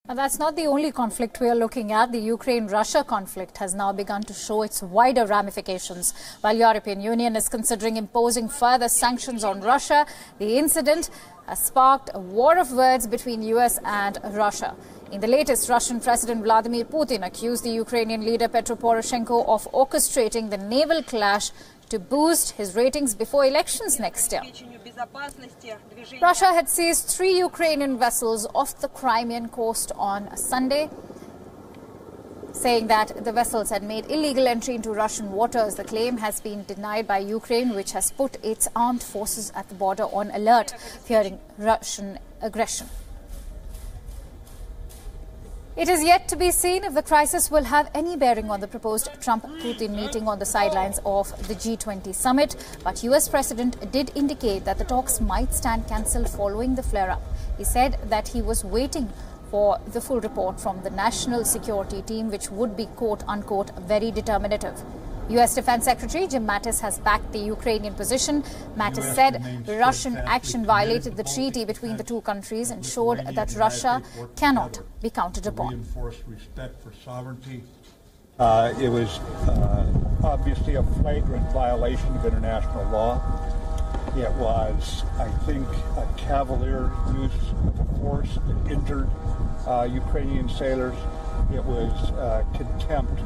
And that's not the only conflict we are looking at. The Ukraine-Russia conflict has now begun to show its wider ramifications. While the European Union is considering imposing further sanctions on Russia, the incident has sparked a war of words between US and Russia. In the latest, Russian President Vladimir Putin accused the Ukrainian leader Petro Poroshenko of orchestrating the naval clash to boost his ratings before elections next year. Russia had seized 3 Ukrainian vessels off the Crimean coast on Sunday, saying that the vessels had made illegal entry into Russian waters. The claim has been denied by Ukraine, which has put its armed forces at the border on alert, fearing Russian aggression. It is yet to be seen if the crisis will have any bearing on the proposed Trump-Putin meeting on the sidelines of the G20 summit. But US President did indicate that the talks might stand cancelled following the flare-up. He said that he was waiting for the full report from the National Security Team, which would be, quote-unquote, very determinative. US Defense Secretary Jim Mattis has backed the Ukrainian position. Mattis said Russian action violated the treaty between the two countries and showed that Russia cannot be counted upon. It was obviously a flagrant violation of international law. It was, I think, a cavalier use of force that injured Ukrainian sailors. It was contempt,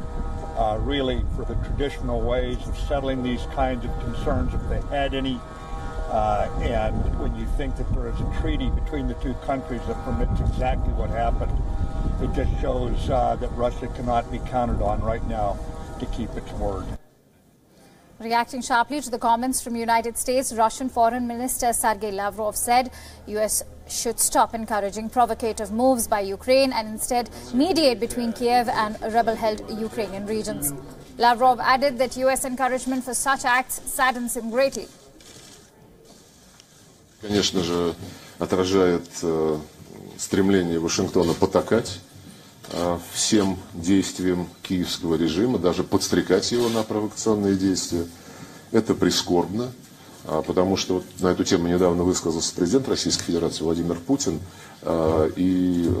really, for the traditional ways of settling these kinds of concerns, if they had any. And when you think that there is a treaty between the two countries that permits exactly what happened, it just shows that Russia cannot be counted on right now to keep its word. Reacting sharply to the comments from United States, Russian Foreign Minister Sergei Lavrov said US should stop encouraging provocative moves by Ukraine and instead mediate between Kiev and rebel-held Ukrainian regions. Lavrov added that US encouragement for such acts saddens him greatly. Конечно же, отражает стремление Вашингтона потакать всем действиям киевского режима, даже подстрекать его на провокационные действия. Это прискорбно, потому что вот на эту тему недавно высказался президент Российской Федерации Владимир Путин, и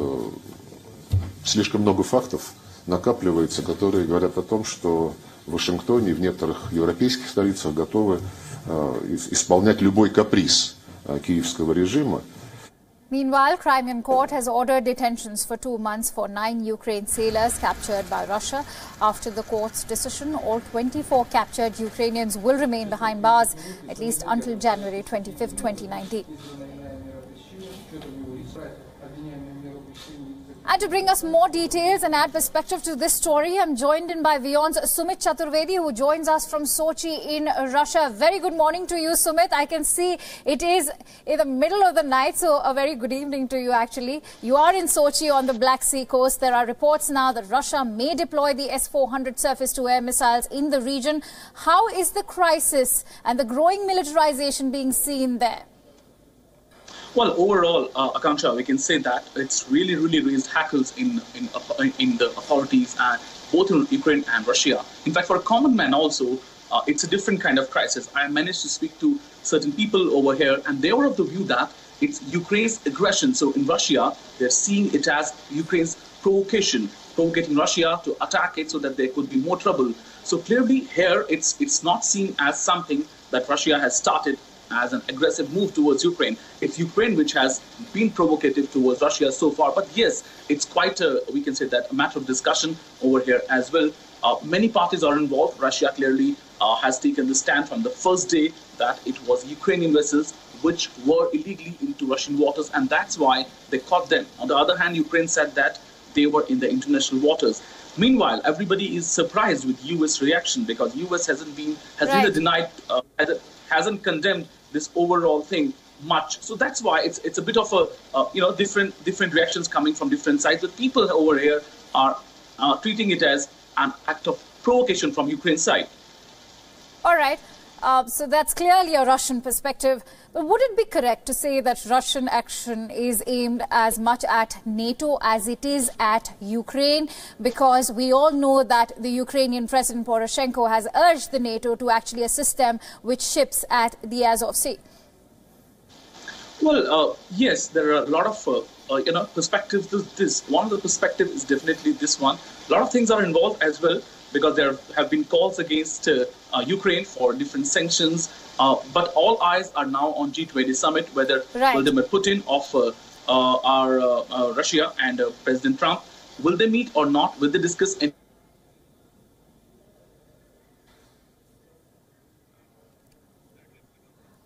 слишком много фактов накапливается, которые говорят о том, что в Вашингтоне и в некоторых европейских столицах готовы исполнять любой каприз киевского режима. Meanwhile, Crimean court has ordered detentions for 2 months for 9 Ukraine sailors captured by Russia. After the court's decision, all 24 captured Ukrainians will remain behind bars at least until January 25, 2019. And to bring us more details and add perspective to this story, I'm joined in by Wion's Sumit Chaturvedi, who joins us from Sochi in Russia. Very good morning to you, Sumit. I can see it is in the middle of the night, so a very good evening to you, actually. You are in Sochi on the Black Sea coast. There are reports now that Russia may deploy the S-400 surface-to-air missiles in the region. How is the crisis and the growing militarization being seen there? Well, overall, Akanksha, we can say that it's really raised hackles in the authorities, both in Ukraine and Russia. In fact, for a common man also, it's a different kind of crisis. I managed to speak to certain people over here, and they were of the view that it's Ukraine's aggression. So in Russia, they're seeing it as Ukraine's provocation, provocating Russia to attack it so that there could be more trouble. So clearly here, it's not seen as something that Russia has started as an aggressive move towards Ukraine. It's Ukraine which has been provocative towards Russia so far. But yes, it's quite we can say that, a matter of discussion over here as well. Many parties are involved. Russia clearly has taken the stand from the first day that it was Ukrainian vessels which were illegally into Russian waters, and that's why they caught them. On the other hand, Ukraine said that they were in the international waters. Meanwhile, everybody is surprised with U.S. reaction because U.S. hasn't denied, hasn't condemned this overall thing much. So that's why it's a bit of a different reactions coming from different sides. But people over here are treating it as an act of provocation from Ukraine's side. All right. So that's clearly a Russian perspective. But would it be correct to say that Russian action is aimed as much at NATO as it is at Ukraine? Because we all know that the Ukrainian President Poroshenko has urged the NATO to actually assist them with ships at the Azov Sea. Well, yes, there are a lot of perspectives to this. One of the perspectives is definitely this one. A lot of things are involved as well because there have been calls against Ukraine for different sanctions. But all eyes are now on G20 summit, whether Vladimir Putin of Russia and President Trump, will they meet or not? Will they discuss any?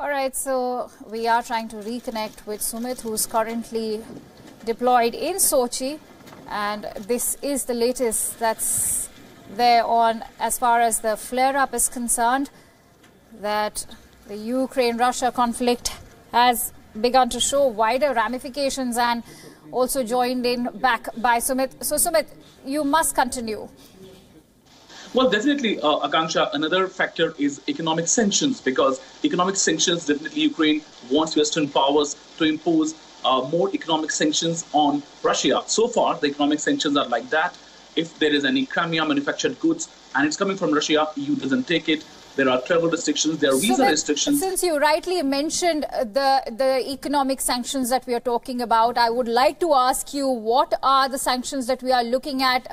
All right, so we are trying to reconnect with Sumit, who's currently deployed in Sochi, and this is the latest that's there on as far as the flare-up is concerned, that the Ukraine-Russia conflict has begun to show wider ramifications, and also joined in back by Sumit. So Sumit, you must continue. Well, definitely, Akanksha, another factor is economic sanctions, because economic sanctions, definitely Ukraine wants Western powers to impose more economic sanctions on Russia. So far, the economic sanctions are like that. If there is any Crimea manufactured goods and it's coming from Russia, EU doesn't take it. There are travel restrictions, there are visa restrictions. Since you rightly mentioned the economic sanctions that we are talking about, I would like to ask you, what are the sanctions that we are looking at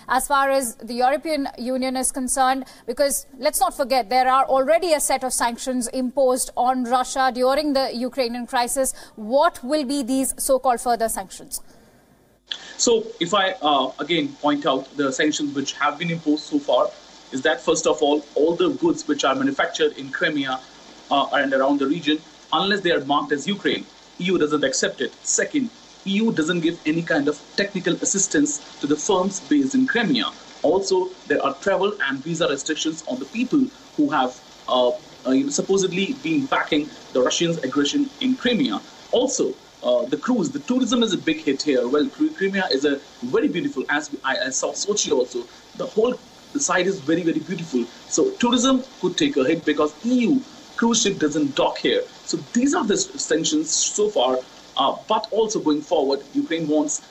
as far as the European Union is concerned? Because let's not forget, there are already a set of sanctions imposed on Russia during the Ukrainian crisis. What will be these so-called further sanctions? So if I again point out the sanctions which have been imposed so far, is that first of all the goods which are manufactured in Crimea and around the region, unless they are marked as Ukraine, EU doesn't accept it. Second, EU doesn't give any kind of technical assistance to the firms based in Crimea. Also, there are travel and visa restrictions on the people who have supposedly been backing the Russians' aggression in Crimea. Also, the tourism is a big hit here. Well, Crimea is a very beautiful, as I saw Sochi also. The site is very, very beautiful. So tourism could take a hit because EU cruise ship doesn't dock here. So these are the sanctions so far. But also going forward, Ukraine wants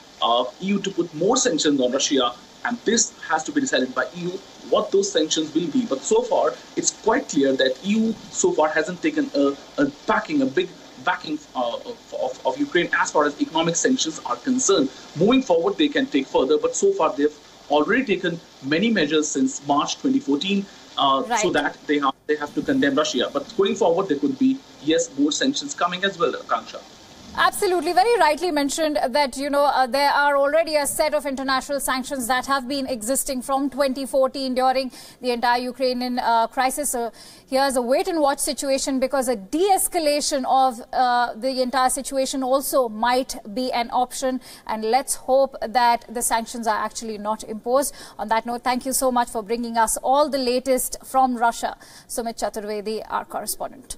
EU to put more sanctions on Russia. And this has to be decided by EU what those sanctions will be. But so far, it's quite clear that EU so far hasn't taken a big backing of Ukraine as far as economic sanctions are concerned. Moving forward, they can take further. But so far, they've already taken many measures since March 2014 so that they have to condemn Russia. But going forward, there could be, yes, more sanctions coming as well, Akanksha. Absolutely. Very rightly mentioned that, there are already a set of international sanctions that have been existing from 2014 during the entire Ukrainian crisis. So here's a wait-and-watch situation, because a de-escalation of the entire situation also might be an option. And let's hope that the sanctions are actually not imposed. On that note, thank you so much for bringing us all the latest from Russia. Sumit Chaturvedi, our correspondent.